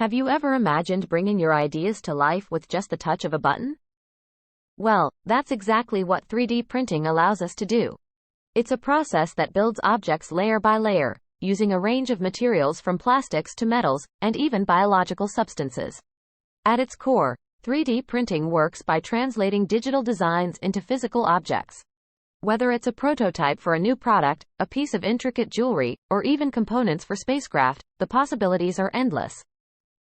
Have you ever imagined bringing your ideas to life with just the touch of a button? Well, that's exactly what 3D printing allows us to do. It's a process that builds objects layer by layer, using a range of materials from plastics to metals, and even biological substances. At its core, 3D printing works by translating digital designs into physical objects. Whether it's a prototype for a new product, a piece of intricate jewelry, or even components for spacecraft, the possibilities are endless.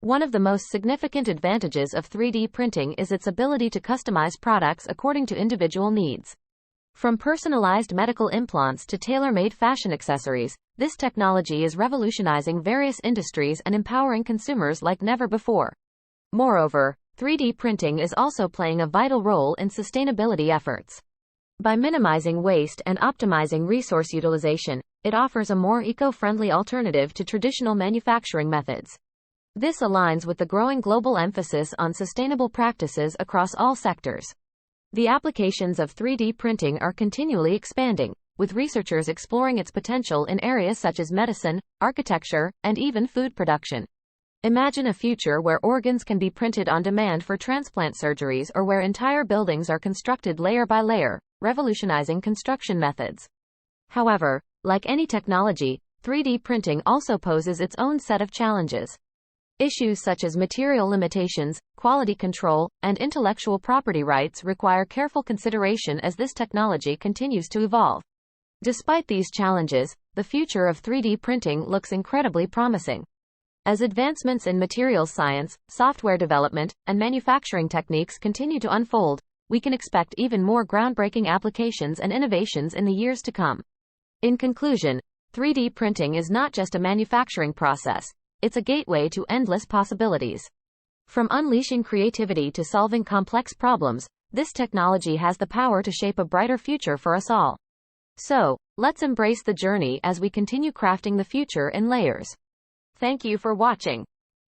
One of the most significant advantages of 3D printing is its ability to customize products according to individual needs. From personalized medical implants to tailor-made fashion accessories, this technology is revolutionizing various industries and empowering consumers like never before. Moreover, 3D printing is also playing a vital role in sustainability efforts. By minimizing waste and optimizing resource utilization, it offers a more eco-friendly alternative to traditional manufacturing methods. This aligns with the growing global emphasis on sustainable practices across all sectors. The applications of 3D printing are continually expanding, with researchers exploring its potential in areas such as medicine, architecture, and even food production. Imagine a future where organs can be printed on demand for transplant surgeries, or where entire buildings are constructed layer by layer, revolutionizing construction methods. However, like any technology, 3D printing also poses its own set of challenges. Issues such as material limitations, quality control, and intellectual property rights require careful consideration as this technology continues to evolve. Despite these challenges, the future of 3D printing looks incredibly promising. As advancements in materials science, software development, and manufacturing techniques continue to unfold, we can expect even more groundbreaking applications and innovations in the years to come. In conclusion, 3D printing is not just a manufacturing process, it's a gateway to endless possibilities. From unleashing creativity to solving complex problems, this technology has the power to shape a brighter future for us all. So, let's embrace the journey as we continue crafting the future in layers. Thank you for watching.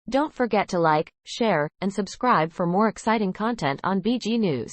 Don't forget to like, share, and subscribe for more exciting content on BG News.